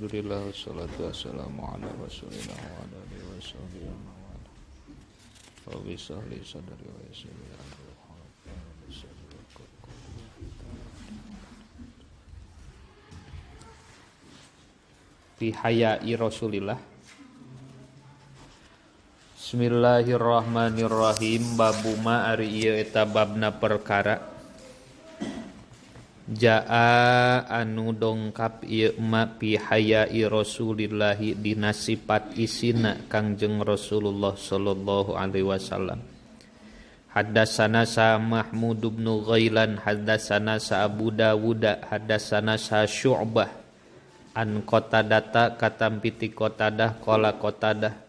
Alhamdulillah wassalatu wassalamu ala rasulillah wa ala alihi wa sahbihi wa man wala. Rabbi shrah li sadri wa yassir li amri wahlul 'uqdatam fi hayai Rasulillah. Bismillahirrahmanirrahim. Babu ma ari ieu eta babna perkara jaa anu dongkap ieu ma pi hayai Rasulillahi dina sifat isina Kangjeng Rasulullah sallallahu alaihi wasallam. Hadatsana sa Mahmud bin Ghailan, hadatsana sa Abu Dawud, hadatsana sa Syu'bah an Qatadah katampiti Qatadah qala Qatadah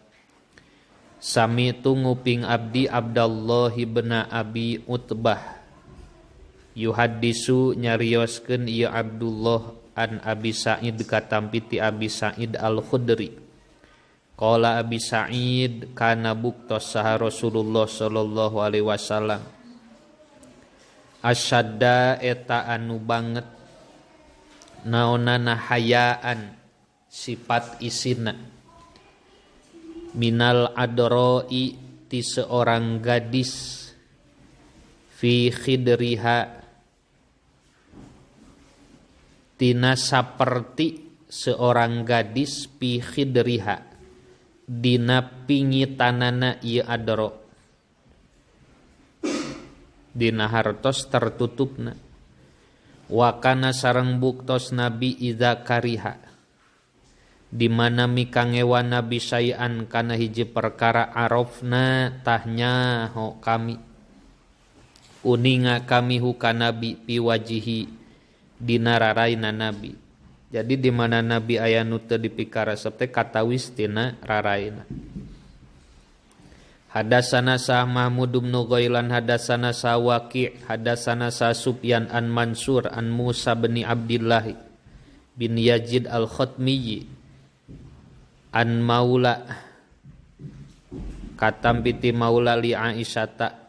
sami tu nguping abdi Abdullah bin Abi Utbah yuhaddisu nyarioskeun ieu Abdullah an Abi Sa'id katampiti Abi Sa'id Al-Khudri. Qala Abi Sa'id kana buktos saha Rasulullah sallallahu alaihi wasallam asyadda eta anu banget naonana hayaan sifat isina minal adroi ti seorang gadis fi khidriha tina saperti seorang gadis pi khidriha dina pingitanana ieu adro dina hartos tertutupna wa kana sareng buktos nabi idza kariha di mana mikangewan nabi sayan kana hiji perkara arafna tahnya ho kami uninga kami huka nabi pi wajihi dina raraina nabi. Jadi di mana nabi aya nu teu dipikara resep teh katawis tina raraina. Hadatsana sa Mahmud bin Ghailan, hadatsana sa Waqi', hadatsana sa Sufyan an Mansur an Musa bin Abdullah bin Yazid al-Khatmi an Maula katampiti Maula li Aisyata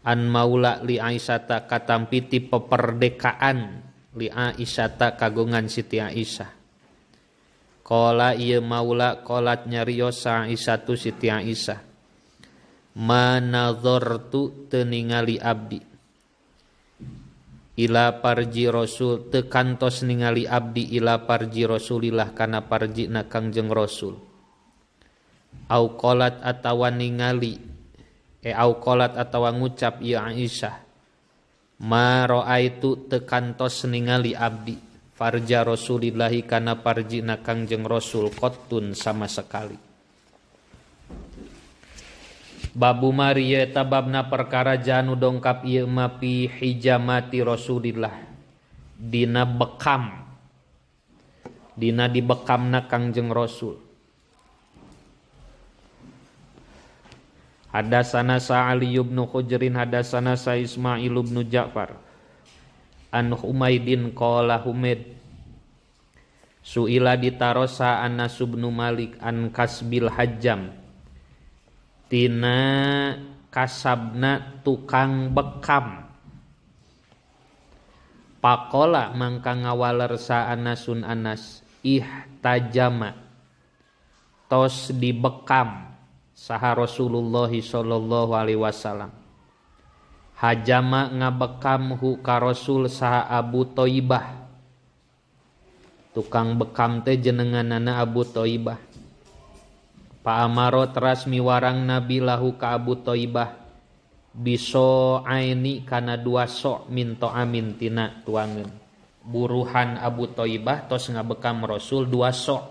an Maula li Aisyata katampiti peperdekaan li Aisyata kagungan Siti Aisyah. Qala ieu Maula qalat nyarios Aisyatu Siti Aisyah manazartu teu ningali abdi ila parji Rasul teu kantos ningali abdi ila parji Rasulillah kana parjina Kangjeng Rasul au qalat atawa ningali au qalat atawa ngucap ieu Aisyah ma raaitu teu kantos ningali abdi farja Rasulillahi kana parjina Kangjeng Rasul qattun sama sekali. Babu Maria eta babna perkara janu dongkap ieu ma pi hijamati Rasulillah dina bekam dina dibekamna Kangjeng Rasul. Hadatsana sa Ali bin Hujrin, hadatsana sa Ismail bin Ja'far an Humaidin qala Humaid suila ditarosa Anas bin Malik an kasbil hajjam tina kasabna tukang bekam. Pakola mangka ngawalersa Anasun Anas ihtajama tos dibekam saha Rasulullah sallallahu alaihi wasallam. Hajama ngabekam hu ka Rasul saha Abu Thaibah. Tukang bekam teh jenenganana Abu Thaibah. Pa amaro teras miwarang Nabi lahu ka Abu Thaibah biso aini kana dua sok minto amin tina tuangeun. Buruhan Abu Thaibah tos ngabekam Rasul dua sok.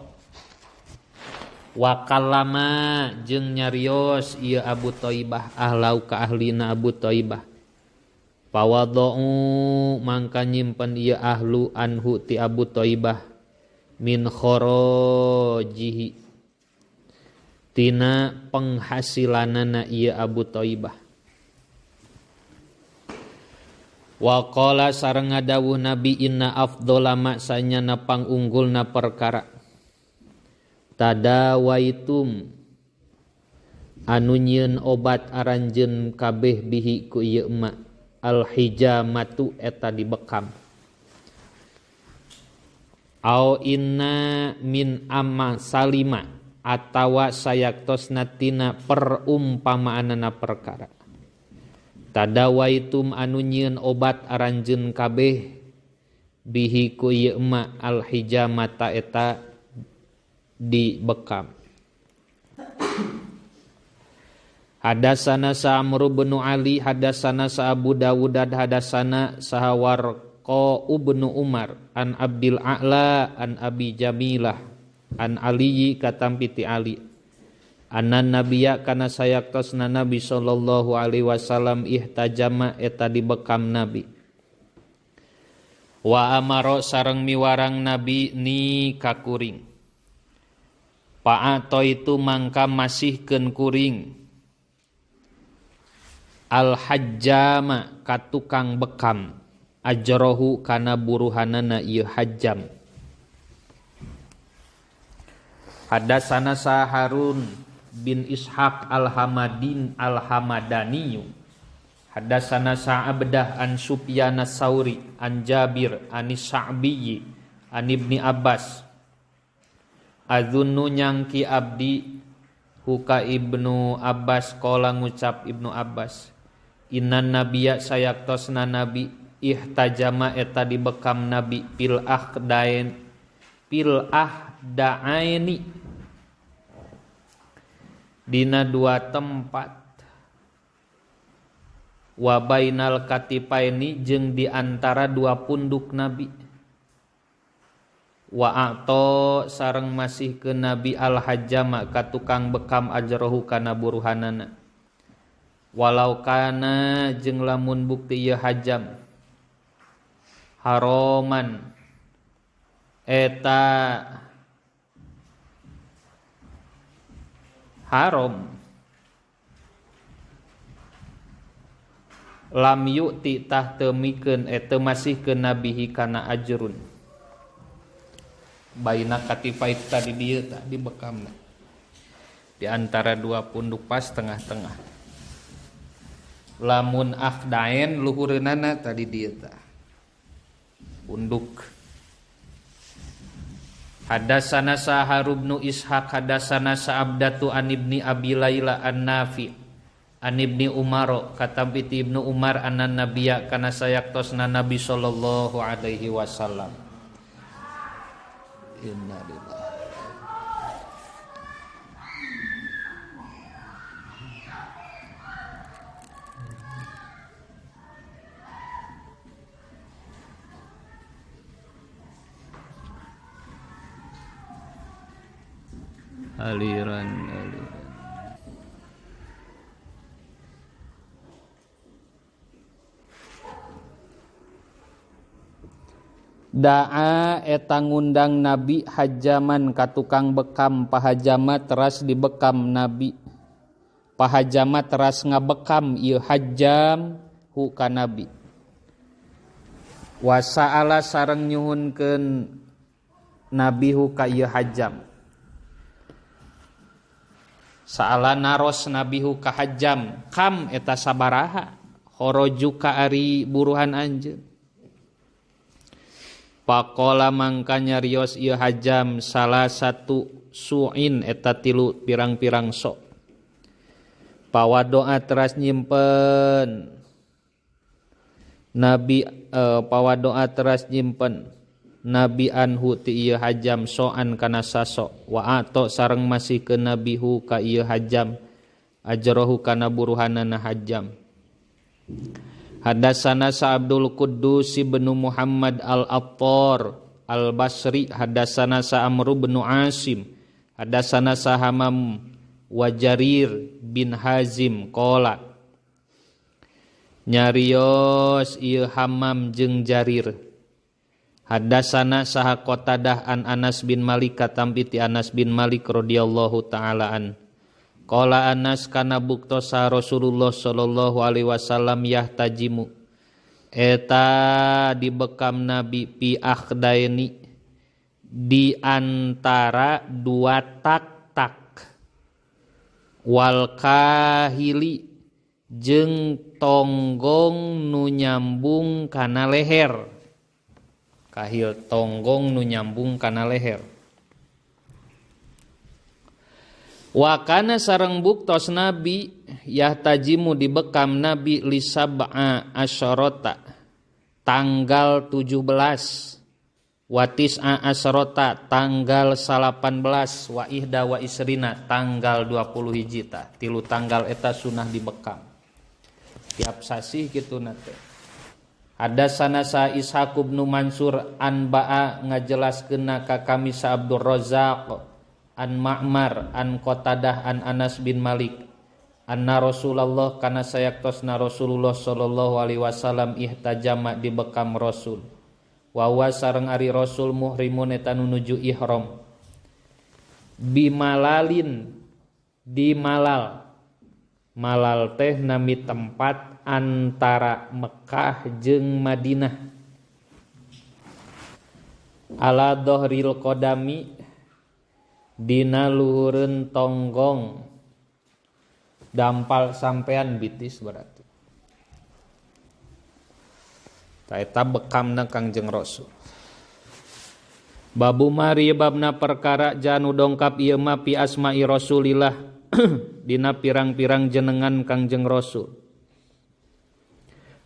Wa kallama jeung nyarios ieu Abu Thaibah ahlau ka ahlina Abu Thaibah. Pawadhu mangka nyimpen ieu ahlu anhu ti Abu Thaibah min kharajihi tina penghasilanana ieu Abu Thaibah. Wa qala sareng ngadawuh Nabi inna afdhala ma sanyana pangunggulna perkara tadawaitum anu nyieun obat aranjeun kabeh bihi ku ieu ma al hijamatu eta dibekam au inna min amma salima atawa sayaktosna tina perumpamaanana perkara. Tadawaitum anu nyieun obat aranjeun kabeh bihi ku ieu ma al hijamata eta dibekam. Hadasana sa Amr bin Ali hadasana sa Abu Dawud hadasana sa Warqa bin Umar an Abdil A'la an Abi Jamilah an Ali katampiti Ali anan nabiyya kana sayaktosna Nabi sallallahu alaihi wasallam ihtajama eta dibekam Nabi wa amaro sareng miwarang Nabi ni kakuring pa'ato itu mangka masihkeun kuring al hajjama katukang bekam ajrohu kana buruhanana ieu hajjam. Hadasana sa Harun bin Ishaq al-Hamadani hadasana sa Abdah an Sufyan as-Sauri an Jabir an Sa'bi an Ibni Abbas adzunnu nyangki abdi huka Ibnu Abbas qala ngucap Ibnu Abbas innan nabiyya sayaktosna nabi ihtajama eta dibekam nabi pil ahdaini dina dua tempat wa bainal katipaini jeung di antara dua punduk nabi wa a'to sareng masih ke nabi al hajjama katukang bekam ajrohu kana buruhanana walau kana jeung lamun bukti ieu hajam haroman eta haram lam yu'ti tah teu mikeun eta masihkeun nabihi kana ajrun baina katifait tadi dieu tah dibekamna di antara dua punduk pas tengah-tengah lamun afdaen luhureunana tadi dieu tah punduk. Hadasana sa Harun bin Ishaq hadasana sa Abdatu an Ibni Abi Laila an Nafi an Ibni Umar katabiti Ibnu Umar anan nabiyya kana sayaktosna Nabi sallallahu alaihi wasallam. Inna lillahi aliran da'a eta ngundang nabi hajaman katukang bekam pahajama teras dibekam nabi pahajama teras ngabekam ieu hajam hu ka nabi wa sa'ala sareng nyuhunkeun nabi hu ka ieu hajam Sa'ala naros nabihu kahajam kam eta sabaraha khoroju ka ari buruhan anjeun Pakola mangka nyarios ieu hajam salah satu su'in eta tilu pirang-pirang sok pawadoa teras nyimpen nabi pawadoa teras nyimpen nabi anhu ti ieu hajam soan kana saso wa ato sareng masih ke nabihu ka ieu hajam ajrohu kana buruhanana hajam. Hadasana sa Abdul Quddus ibnu Muhammad al-Attar al-Basri hadasana sa Amr bin Asim hadasana sa Hamam wa Jarir bin Hazim qala nyarios ieu Hamam jeung Jarir hadasana saha Qatadah an Anas bin Malik katampi ti Anas bin Malik radhiyallahu taala an qala Anas kana buktosa Rasulullah sallallahu alaihi wasallam yahtajimu eta dibekam nabi pi akhdaini di antara dua tak-tak wal kahili jeung tonggong nu nyambung kana leher kahil tonggong nu nyambung kana leher. Wa kana sareng buktos nabi yahtajimu dibekam nabi li sab'a asyarata tanggal 17 wa tis'a asyarata tanggal 18 wa ihda wa isrina tanggal 20 hijita. Tilu tanggal eta sunah dibekam tiap sasih kitu nate. Hadatsana sa Ishaq bin Mansur an ba'a ngajelaskeunna ka kami sa Abdur Razzaq an Ma'mar an Qatadah an Anas bin Malik anna Rasulullah kana sayaktosna Rasulullah sallallahu alaihi wasallam ihtajama dibekam Rasul wa wa sareng ari Rasul muhrimun eta nuju ihram bimalalin di malal teh nami tempat antara Mekah jeung Madinah ala dhahril qadami dina luhureun tonggong dampal sampean bitis berarti ta eta bekamna Kangjeng Rasul. Babu mari babna perkara janu dongkap ieu mah pi asma'i Rasulillah dina pirang-pirang jenengan Kangjeng Rasul.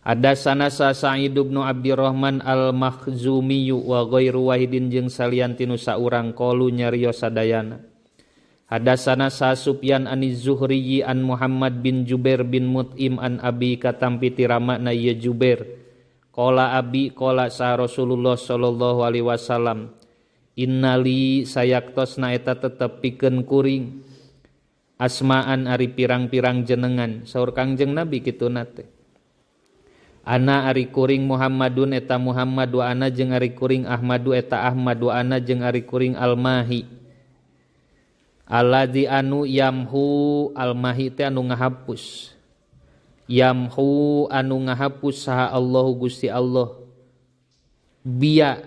Hadatsana Sa'id bin Abdurrahman al-Makhzumi wa ghairu wahidin jeung salian tinu saurang qalu nyarios sadayana. Hadatsana Sufyan an-Zuhri an Muhammad bin Jubair bin Mut'im an Abi katampi tiramana ieu Jubair. Qala Abi qala sa Rasulullah sallallahu alaihi wasallam innali sayaktosna eta tetep pikeun kuring asma'an ari pirang-pirang jenengan saur Kangjeng Nabi kitu nate. Ana ari kuring Muhammadun eta Muhammad wa ana jeung ari kuring Ahmadu eta Ahmad wa ana jeung ari kuring Al-Mahi. Alladzi anu yamhu Al-Mahi teh anu ngahapus. Yamhu anu ngahapus saha Allahu Gusti Allah. Biya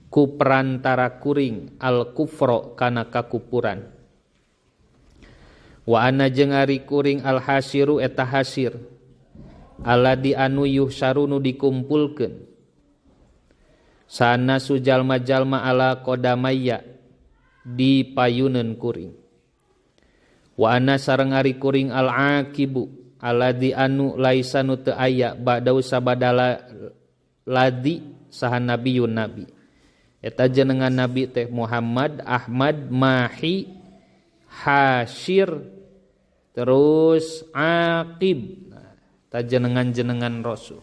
ku perantara kuring al-kufra kana kakupuran. Wa ana jeung ari kuring al-hasiru eta hasir. Alladzi anu yuhsarunu dikumpulkeun sana sujalma-jalma ala qadamayya di payuneun kuring. Wa ana sareng ari kuring al-aqibu alladzi anu laisa nu teu aya ba'dau sabadala ladi saha nabiyun nabi. Eta jenengan nabi teh Muhammad, Ahmad, Mahi, Hasyir terus Aqib. Ta jenengan Rasul.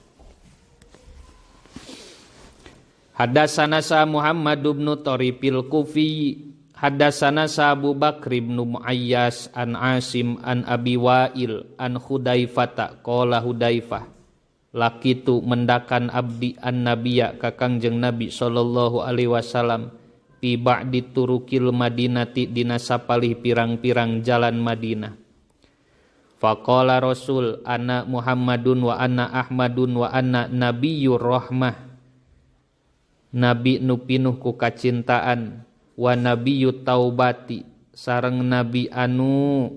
Hadatsana sa Muhammad bin Tarifil Kufi hadatsana sa Abu Bakr bin Muayyas an Asim an Abi Wa'il an Hudzaifah qala Hudzaifah lakitu mendakan abdi an nabiyya ka Kangjeng Nabi sallallahu alaihi wasallam pi ba'di turukil Madinati dina sapalih pirang-pirang jalan Madinah. Faqala Rasul ana Muhammadun wa ana Ahmadun wa ana Nabiyyur Rahmah. Nabi nu pinuh ku kacintaan wa Nabiyyut Taubati sareng nabi anu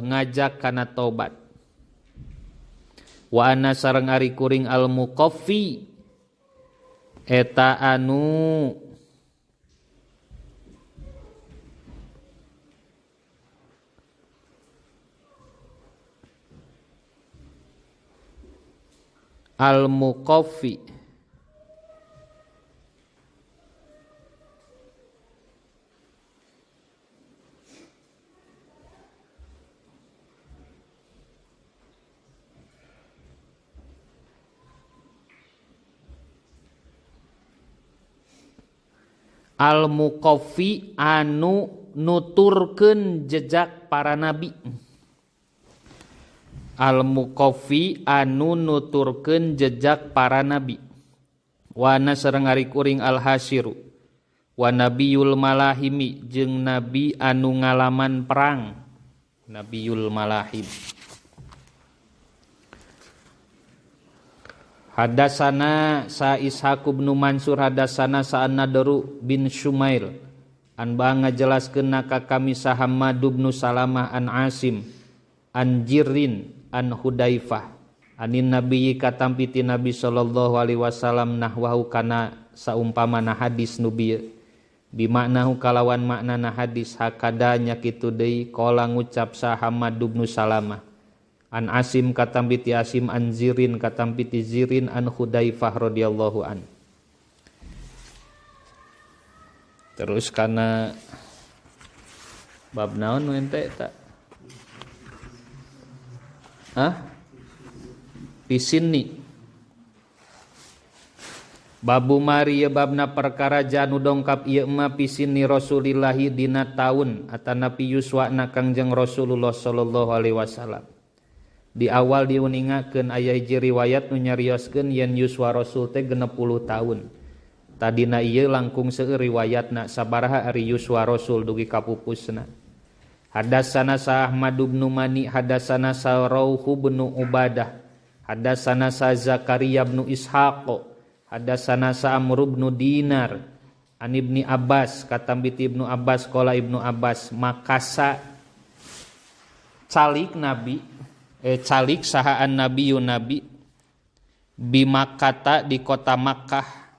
ngajak kana taubat. Wa ana sareng ari kuring al-muqaffi eta anu al-muqaffi al-muqaffi anu nuturkeun jejak para nabi. Al-muqaffi anu nuturkeun jejak para nabi. Wa ana sareng ari kuring al-hasiru wa nabiyul malahimi jeung nabi anu ngalaman perang. Nabiyul malahim. Hadatsana sa Ishaq bin Mansur hadatsana sa An-Nadru bin Shumail an ba ngajelaskeun ka kami sa Hammad bin Salamah an Asim an Jirrin an Hudzaifah anin nabiyyi katampiti Nabi sallallahu alaihi wasallam nahwahu kana saumpamana hadis nu bieu bimaknahu kalawan maknana hadis hakadanya kitu deui qala ngucap sa Hammad bin Salamah an Asim katampiti Asim an Zirin katampiti Zirin an Hudzaifah radhiyallahu an. Terus kana bab naon nu ente eta? Pisinni. Babu Maria babna perkara janu dongkap ieu mah pisinni Rasulillahi dina taun atanapi yuswana Kangjeng Rasulullah sallallahu alaihi wasallam. Di awal diuningakeun aya hiji riwayat nu nyarioskeun yen yuswa Rasul teh 60 taun. Tadina ieu langkung seueur riwayatna sabaraha ari yuswa Rasul dugi kapupusna. Hadatsana sa Ahmad bin Mani hadatsana sa Rauh bin Ubadah hadatsana sa Zakaria bin Ishaq hadatsana sa Amr bin Dinar an Ibni Abbas katambiti Ibnu Abbas qala Ibnu Abbas makasa calik nabi calik sahaan nabiyun nabi bimakata di kota Makkah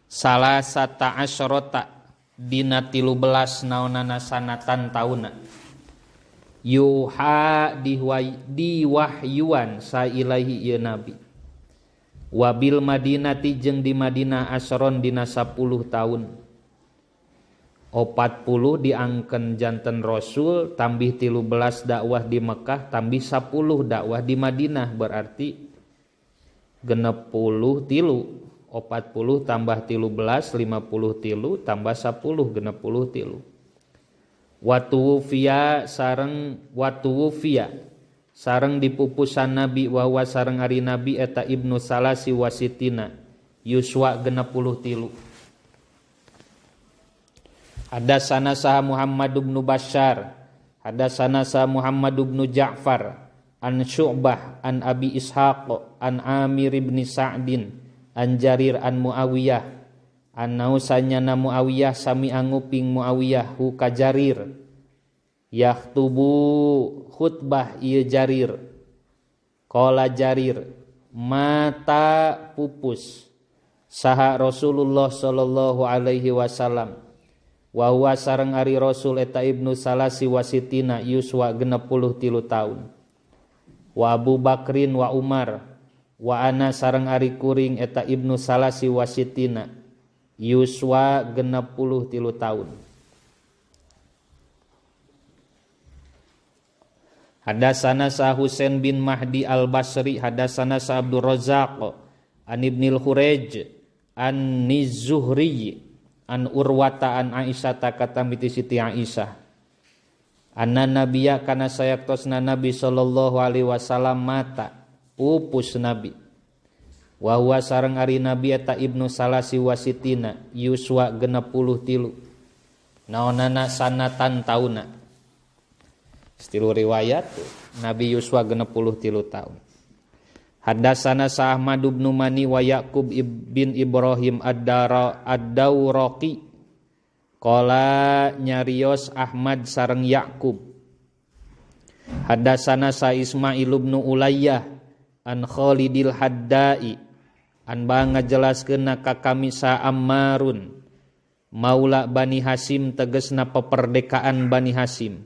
salasata asyrota dina 13 naonana sanatan tauna yuha diwahyuan sa ilahi ieu nabi wabil madinati jeung di Madinah asron dina 10 taun 40 diangkeun janten Rasul tambih 13 dakwah di Mekah tambih 10 dakwah di Madinah berarti 63 40 tambah 13 53 tambah 10 63 watuwfiya sareng dipupusan Nabi wa sareng ari Nabi eta Ibnu Salasi wasitina yuswa 63. Hadatsana sa Muhammad bin Bashar hadatsana sa Muhammad bin Ja'far an Syu'bah an Abi Ishaq an Amir bin Sa'din an Jarir an Muawiyah annau sanyana Muawiyah sami anguping Muawiyah hu ka Jarir yaktubu khutbah ieu Jarir qala Jarir mata pupus saha Rasulullah sallallahu alaihi wasallam wa huwa sareng ari Rasul eta Ibnu Salasi wasitina yuswa 63 taun wa Abu Bakrin wa Umar wa ana sareng ari kuring eta Ibnu Salasi wasitina yuswa 63 taun. Hadatsana sa Husain bin Mahdi al-Basri hadatsana sa Abdul Razzaq an Ibnil Khuraj an Nizuhri an Urwata an Aisyah katamiti Siti Aisyah anna nabiyya kana sayaktosna Nabi sallallahu alaihi wasallam mata upus Nabi wa huwa sareng ari Nabi eta Ibnu Salasi wasitina yuswa 63 naonana sanatan tauna stilu riwayat Nabi yuswa 63 taun. Hadatsana sa Ahmad bin Mani wa Yaqub bin Ibrahim ad-Dawraqi qala nyarios Ahmad sareng Yaqub hadatsana sa Ismail bin Ulayyah an Khalidil Haddai an ngajelaskeun ka kami sa Ammarun maula Bani Hasim tegesna peperdekaan Bani Hasim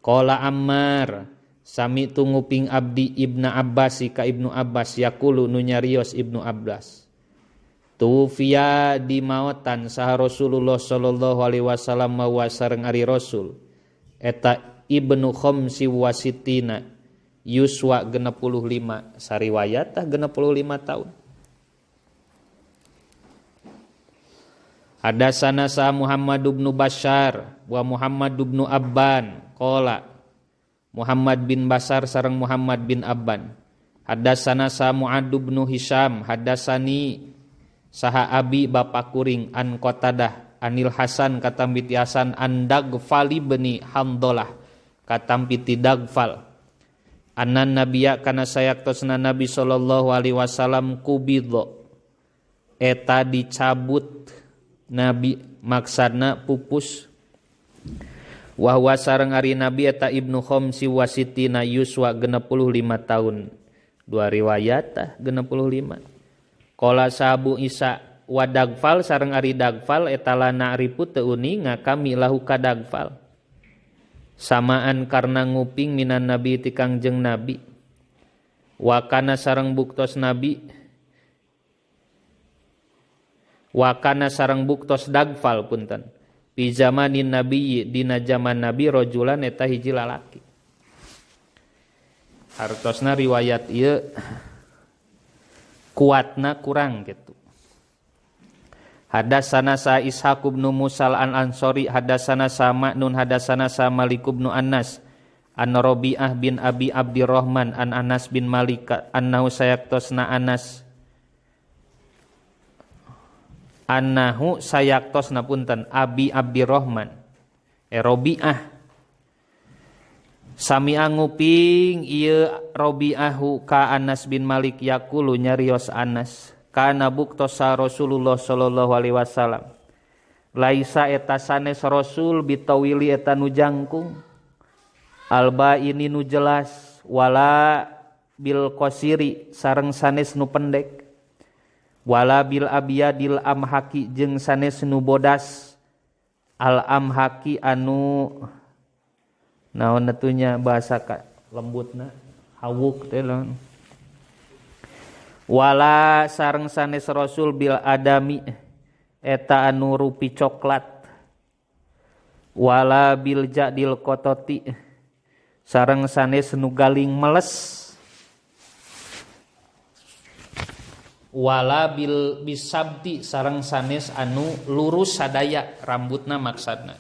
qala Ammar sami tunguping abdi Ibnu Abbas ka Ibnu Abbas yaqulu nu nyarios Ibnu Abbas tufiya di maotan saha Rasulullah sallallahu alaihi wasallam wa sareng ari Rasul eta Ibnu Khamsi wasitina yuswa 65 sariwayat tah 65 tahun. Hadatsana sa Muhammad bin Bashar wa Muhammad bin Abban qala Muhammad bin Bashar sareng Muhammad bin Abban hadatsana sa Mu'ad bin Hisham hadatsani saha abi bapa kuring an Qatadah anil Hasan katambiti Hasan an Dagfal bin Hamdalah katambiti Dagfal anan nabiyya kana sayaktosna Nabi sallallahu alaihi wasallam kubidho eta dicabut Nabi maksudna pupus Wa huwa sareng ari Nabi eta ibnu khamsi wasitina yuswa 65 tahun. Dua riwayat 65. Qala sahabu Isa wa dagfal sareng ari dagfal eta lana aripu teu uning kami lahu ka dagfal. Samaan karna nguping minan Nabi ti Kangjeng Nabi. Wa kana sareng buktos Nabi. Wa kana sareng buktos dagfal punten. Di zamanin Nabi dina zaman Nabi rajulan eta hiji lalaki. Hartosna riwayat ieu kuatna kurang gitu. Hadatsana sa Ishaq bin Musal an Ansori hadatsana sa Ma'nun hadatsana sa Malik bin Anas an Rabi'ah bin Abi Abdurrahman an Anas bin Malik annahu sayaktosna Anas annahu sayaktosna punten Abi Abdurrahman Rabi'ah sami nguping ieu Rabi'ahu ka Anas bin Malik yaqulu nyarios Anas kana buktosa Rasulullah sallallahu alaihi wasallam laisa eta sanes Rasul bitawili eta nu jangkung alba ini nu jelas wala bil qasiri sareng sanes nu pendek wala bil abiyadil amhaki jeung sanes nu bodas al amhaki anu naon atunya bahasa ka lembutna hawuk teh lawan wala sareng sanes Rasul bil adami eta anu rupi coklat wala bil jadil qototi sareng sanes nu galing meles wala bil bisabti sareng sanes anu lurus sadaya rambutna maksudna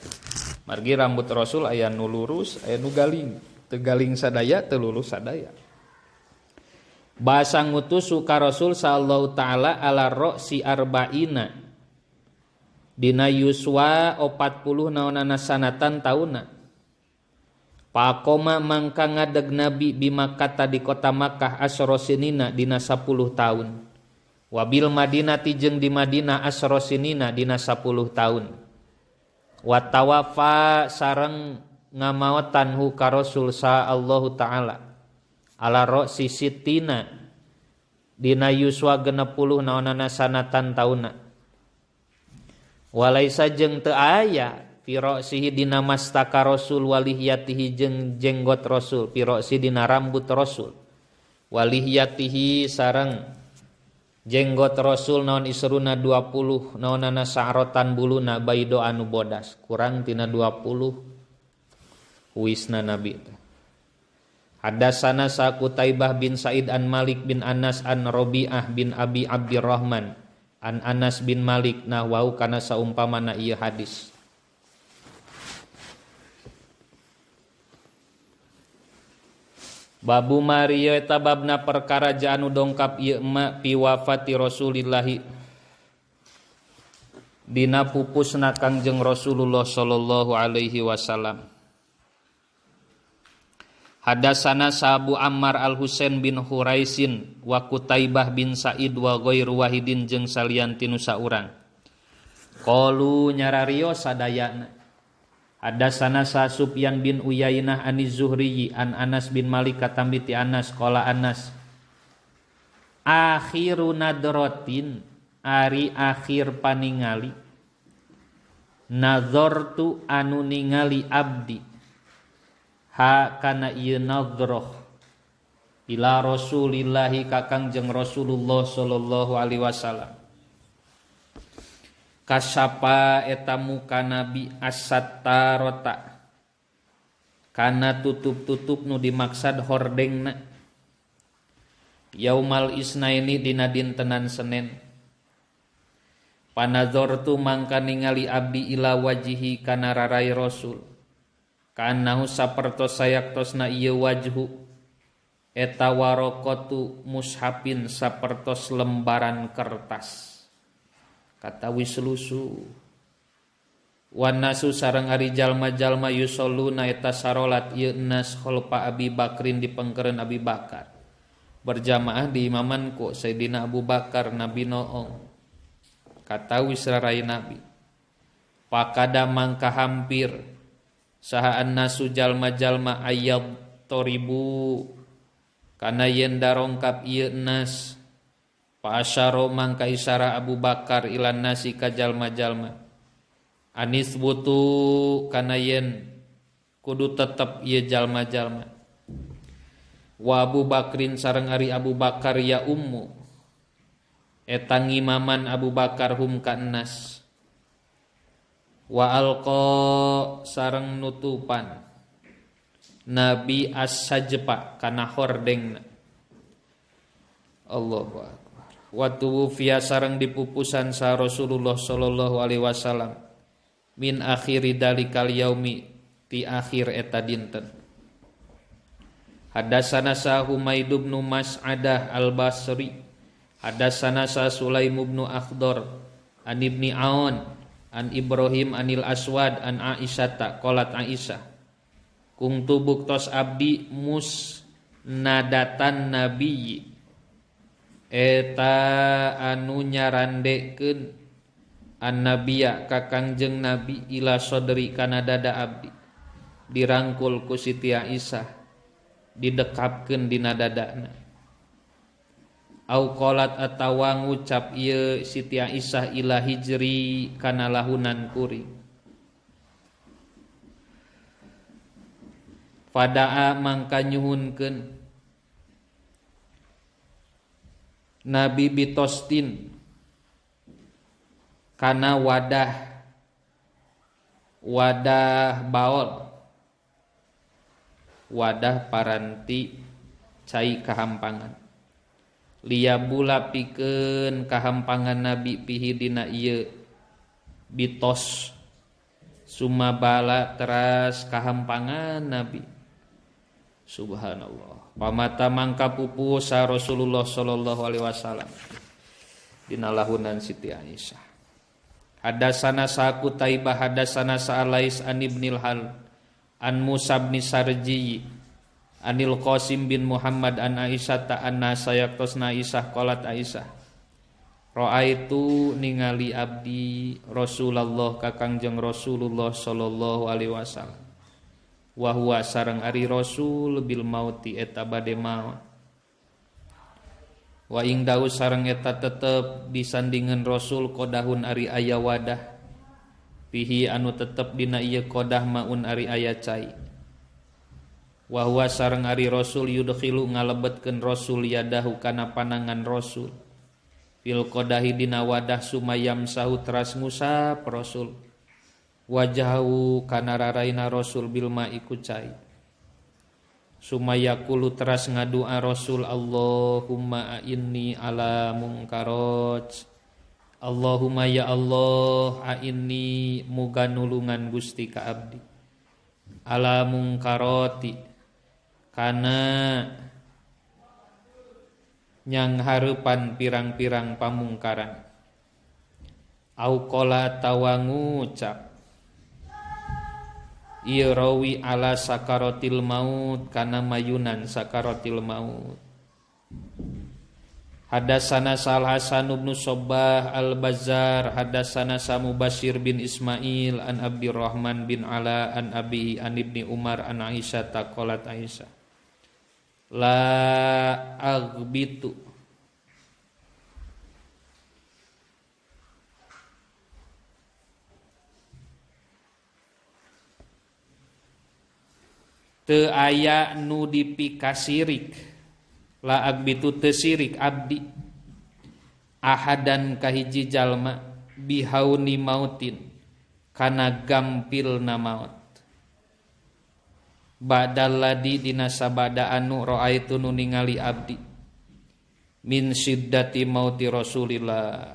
margi rambut Rasul aya nu lurus aya nu galing teu galing sadaya teu lurus sadaya bahasa ngutus ka Rasul sallallahu taala ala ra'si arba'ina dina yuswa 40 naonana sanatan tauna Pakoma mangka ngadeg Nabi bimakata di kota Makkah asrosinina dina 10 tahun wabil Madinati jeung di Madinah asrosinina dina 10 tahun. Wa tawafa sareng ngamaotan hu ka Rasul sallallahu taala ala ra'si sittina dina yuswa 60 naonana sanatan tauna. Walaisa jeung teu aya fi ra'sihi dina mastaka Rasul walihiyatihi jeung jenggot Rasul fi ra'si dina rambut Rasul walihiyatihi sareng jenggot Rasul naon isruna 20 naonana sa'rotan buluna baido anu bodas kurang tina 20 wisna Nabi. Hadatsana sa Qutaibah bin Sa'id an Malik bin Anas an Rabi'ah bin Abi Abdurrahman an Anas bin Malik nahwau kana saumpamana ieu hadis. Babu Maria eta babna perkara anu dongkap ieu ma pi wafati Rasulillahi dina pupusna Kangjeng Rasulullah sallallahu alaihi wasallam. Hadatsana Abu Ammar Al-Husain bin Huraisin wa Qutaibah bin Sa'id wa ghairu wahidin jeung salian tinu saurang. Qalu nyararios sadayana. Hadatsana Sufyan bin Uyainah an Zuhri an Anas bin Malik katambi ti Anas qala Anas akhiru nadratin ari akhir paningali nazartu anu ningali abdi ha kana ieu nadhrah ila Rasulillahi ka Kangjeng Rasulullah sallallahu alaihi wasallam kasapa eta muka Nabi as-sattarota kana tutup-tutup nu dimaksad hordengna yaumal isnaini dina dintenan Senin panadzartu mangka ningali abdi ila wajihi kana rarai Rasul kanahu sapertos sayaktosna ieu wajhu eta waraqatu mushafin sapertos lembaran kertas kata wislusu wanasu sareng ari jalma-jalma yusalluna eta sarolat ieu nas khalfa Abi Bakrin dipengkereun Abi Bakar berjamaah di imaman ku Sayyidina Abu Bakar Nabi noong kata wisrarai Nabi pakada mangka hampir saha annasu jalma-jalma ayat toribu kana yen darongkap ieu nas fa asyara mangka isara Abu Bakar ilan nasi ka jalma-jalma anis butu kana yen kudu tetep ieu jalma-jalma wa Abu Bakrin sareng ari Abu Bakar ya ummu eta ngimaman Abu Bakar hum ka nas wa alqa sareng nutupan Nabi as-sajpa kana hordengna Allahu akbar wa tuwfiya sareng dipupusan sa Rasulullah sallallahu alaihi wasallam min akhiri dalikal yaumi ti akhir eta dinten hadatsana sa Humaid bin Mas'adah al-Basri hadatsana sa Sulaim bin Akhdar an ibni Aun an Ibrahim anil Aswad an Aisyah qalat Aisyah kungtu buktos abdi musnadatan nabi eta anu nyarandekeun an nabiya ka Kangjeng Nabi ila sodri kana dada abdi dirangkul ku Siti Aisyah didekapkeun dina dadana au qalat atawa ngucap ieu Siti Aisyah ila hijri kana lahunan kuring Fada'a mangka nyuhunkeun Nabi bitostin kana wadah baol wadah paranti cai kahampangan liyabula pikeun kahampangan Nabi pihi dina ieu bitos sumabala teras kahampangan Nabi subhanallah pamata mangka pupus sa Rasulullah sallallahu alaihi wasallam dina lahunan Siti Aisyah hadatsana sa Qutaibah hadatsana sa Alais an ibnil Hal an Musa bin Sarji anil Qasim bin Muhammad an Aisyah ta anna sayaqtasna Aisyah qalat Aisyah raaitu ningali abdi Rasulullah ka Kangjeng Rasulullah sallallahu alaihi wasallam wa huwa sareng ari Rasul bil mauti eta bade maot wa ing daus sareng eta tetep disandingan Rasul qodahun ari aya wadah pihi anu tetep dina ieu qodah maun ari aya cai wa huwa sareng ari Rasul yudkhilu ngalebetkeun Rasul yadahu kana panangan Rasul fil qodahi dina wadah sumayam sahu teras ngusap Rasul wajahu kana raraina Rasul bilma iku cai sumaya kulu teras ngadua Rasul Allahumma inni ala munkarot Allahumma ya Allah inni muga nulungan Gusti ka abdi ala munkaroti kana nyang hareupan pirang-pirang pamungkaran au qala tawangucap ieu rawi ala sakaratil maut kana mayunan sakaratil maut hadatsana Sal Hasan bin Shabbah al-Bazzar hadatsana Mubashir bin Ismail an Abdurrahman bin Ala an Abi an Ibni Umar an Aisyah taqalat Aisyah la aghbitu teu aya nu dipikasirik la agbitu teu sirik abdi ahadan kahiji jalma bihauni mautin kana gampilna maut badal ladi dina sabada anu raaitu nu ningali abdi min syiddati mauti Rasulillah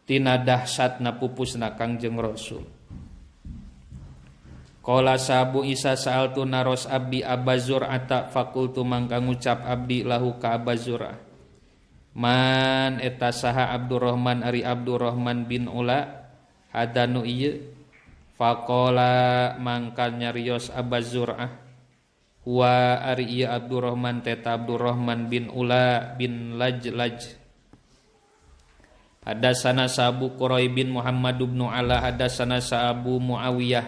tina dahsyatna pupusna Kangjeng Rasul. Qala sabu Isa sa'altu naros abdi Abazur ata fakultu mangka ngucap abdi lahu ka Abazur man eta saha Abdurrahman ari Abdurrahman bin Ula hadanu ieu faqala mangka nyarios Abazur huwa ari ieu Abdurrahman teta Abdurrahman bin Ula bin Lajlaj Hadatsana Abu Quraib bin Muhammad bin Ala hadatsana Abu Muawiyah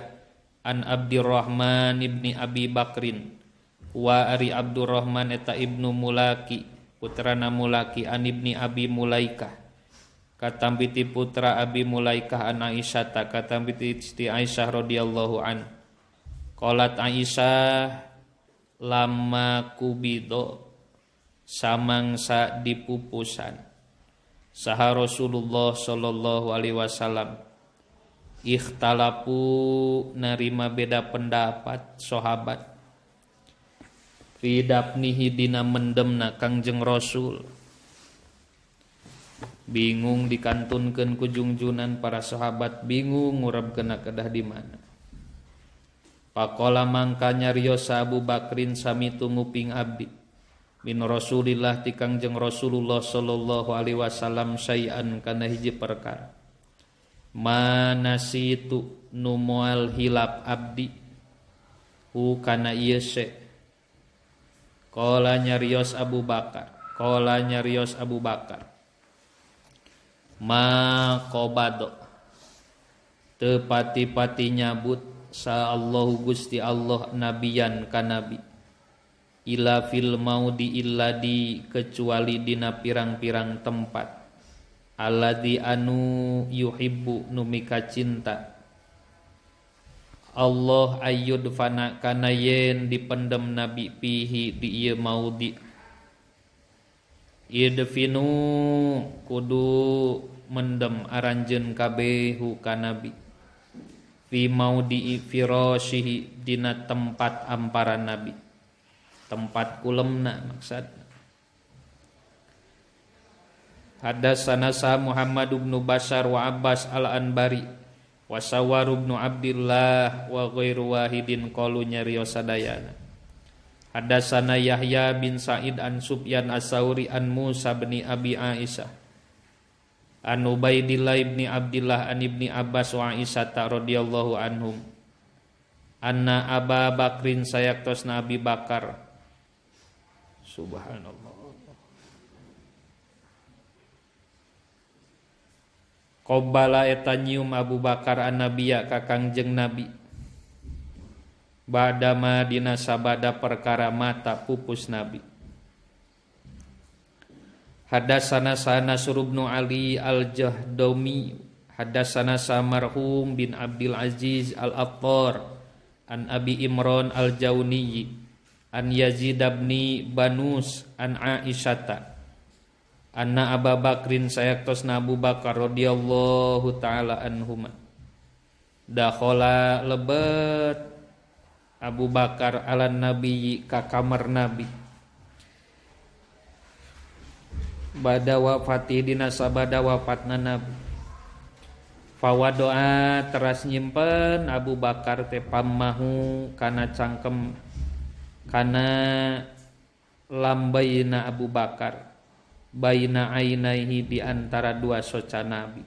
an Abdurrahman ibni Abi Bakrin wa ari Abdurrahman eta ibnu Mulaki putrana Mulaki an ibni Abi Mulaikah katambiti putra Abi Mulaikah an Aisyah katambiti istri Aisyah radhiyallahu an qalat Aisyah lama kubido samangsa dipupusan saha Rasulullah sallallahu alaihi wasallam ikhtalafu narima beda pendapat sahabat fi dapnihi dina mendemna Kangjeng Rasul bingung dikantunkeun ku jungjunan para sahabat bingung ngurabkeun kedah di mana Pakola mangka nyarios Abu Bakrin sami tunguping abdi min Rasulillah ti Kangjeng Rasulullah sallallahu alaihi wasallam sayan kana hiji perkara manasitu nu moal hilap abdi hu kana ieu se qala nyarios Abu Bakar ma qobado teu pati-pati nyabut sa Allahu Gusti Allah nabiyan ka nabi ila fil maudi illa di kecuali dina pirang-pirang tempat alladzi anu yuhibbu numika cinta Allah ayyud fana kana yen dipendem nabi pihi di ieu maudi idfinu kudu mendem aranjeun kabeh hu ka nabi fi maudi firashihi dina tempat amparan nabi tempat kulemna maksudna hadatsana Muhammad bin Bashar wa Abbas al-Anbari wa Sawar bin Abdullah wa ghairu wahidin qalu nyarios sadayana hadatsana Yahya bin Sa'id an Sufyan as-Sauri an Musa bin Abi Aisyah an Ubaidillah ibni Abdillah an ibni Abbas wa Aisyah radhiyallahu anhum anna Aba Bakrin sayaktosna Abi Bakar subhanallah Qabbala eta nyium Abu Bakar an-Nabiyya ka Kangjeng Nabi badama dina sabada perkara mata pupus Nabi hadatsana Nasr bin Ali al-Jahdami hadatsana Marhum bin Abdul Aziz al-Attar an Abi Imran al-Jauni an Yazid bin Banus an Aisyata anna Abu Bakrin sayaktosna Abu Bakar radhiyallahu taala anhuma dakhala lebet Abu Bakar ala nabi ka kamar nabi bada wafati dina sabada wafatna nabi fawadoa teras nyimpen Abu Bakar teh pammahu kana cangkem kana lambaina Abu Bakar baina ainaihi di antara dua soca nabi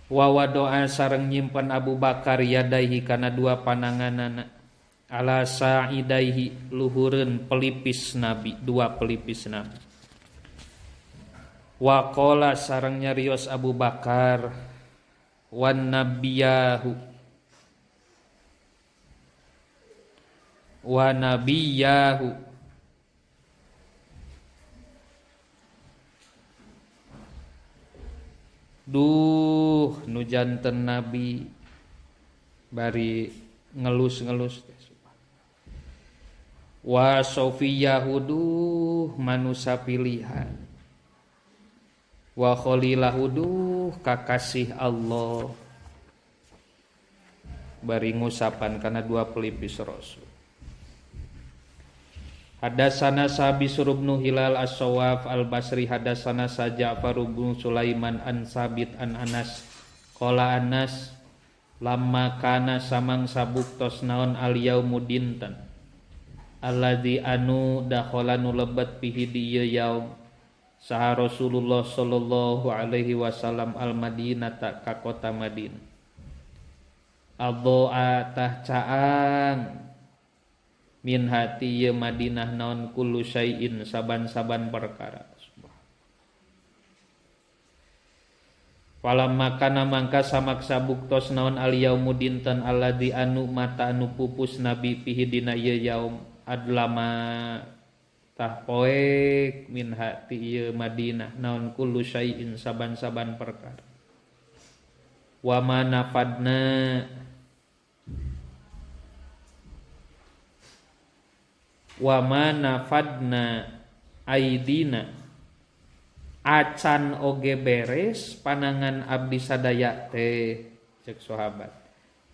wa wadoa sareng nyimpen Abu Bakar yadaihi kana dua pananganana ala sa'idaihi luhureun pelipis nabi dua pelipis nabi wa qala sareng nyarios Abu Bakar wan nabiyahu wa nabiyahu duh nu janten nabi bari ngelus-ngelus wa sofiyahu duh manusia pilihan wa khalilahu duh kakasih Allah bari ngusapan kana dua pelipis Rasul hadatsana Bisr bin Hilal as-Sawaf al-Basri hadatsana Ja'far bin Sulaiman an Sabit an Anas qala Anas lamma kana samang sabuktos naon al-yaumu dinten alladzi anu dakhala nu lebet pihi di ieu yaum saha Rasulullah sallallahu alaihi wasallam al-Madinata ka kota Madinah addu'a tah caang min hati ieu Madinah naon kullu syai'in saban-saban perkara. Falamma kana mangka samaksa buktos naon al yaumu dinten alladzi anu mata anu pupus nabi pihi dina ieu yaum adlama tah poek min hati ieu Madinah naon kullu syai'in saban-saban perkara. Wa manafadna aidina acan oge beres panangan abdi sadaya teh cek sahabat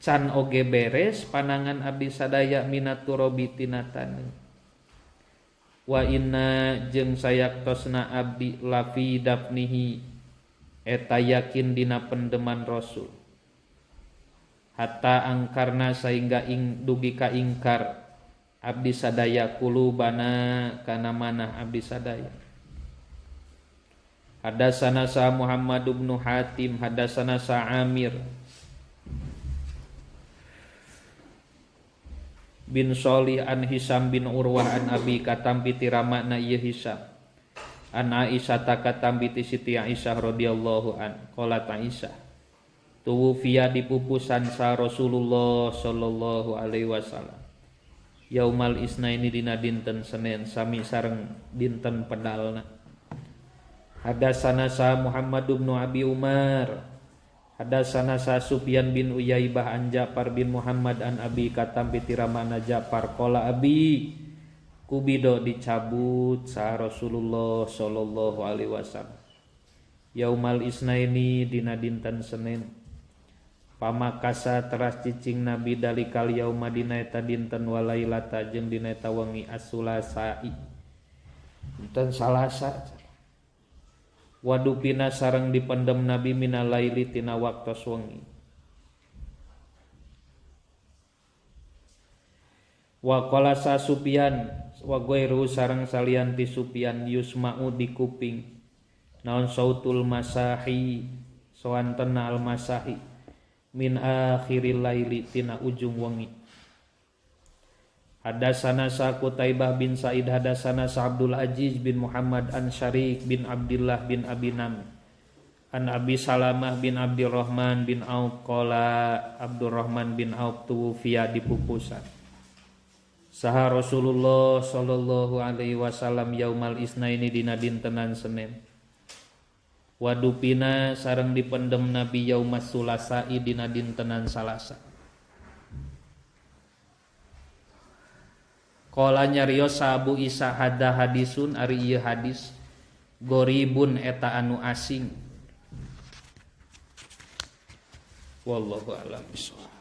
can oge beres panangan abdi sadaya minaturobi tina taneuh wa inna jeung sayaktosna abdi lafi dafnihi eta yakin dina pendeman Rasul hatta angkarna sehingga dugi ka ingkar abdi sadaya kulubana kana manah abdi sadaya. Hadatsana sa Muhammad bin Hatim hadatsana sa Amir bin Shalih an Hisam bin Urwah an Abi katambi tiramana ieu Hisam an Aisyah katambi ti Siti Aisyah radhiyallahu an qalat Aisyah tuwfiya dipupusan sa Rasulullah sallallahu alaihi wasallam yaumal isnaini dina dinten Senin sami sareng dinten pedalna. Hadatsana sa Muhammad bin Abi Umar hadatsana sa Sufyan bin Uyaibah an Ja'far bin Muhammad an Abi katampi tiramana Ja'far qala abi kubido dicabut sa Rasulullah sallallahu alaihi wasallam yaumal isnaini dina dinten Senin pamakasa teras cicing Nabi dalikal yauma dina eta dinten walailata jeung dina eta wengi as-sulasai dinten Salasa wadupina sareng dipendem Nabi minal laili tina waktos wengi wa qala sa Sufyan wa ghairu sareng salianti Sufyan yusma'u di kuping naon sautul masahi sawantena al masahi min akhiril laili tina ujung wengi. Hadatsana sa Qutaibah bin Sa'id hadatsana sa Abdul Aziz bin Muhammad an Syarik bin Abdullah bin Abi Nam an Abi Salamah bin Abdurrahman bin Auf qala Abdurrahman bin Auf tuwfiya dipupusan saha Rasulullah sallallahu alaihi wasallam yaumal isnaini dina dintenan Senin wadupina sareng dipendem Nabi yaumas sulasai dina dintenan Salasa. Qala nyarios Abu Isa hada hadisun ari ieu hadis goribun eta anu asing. Wallahu a'lam bishawab.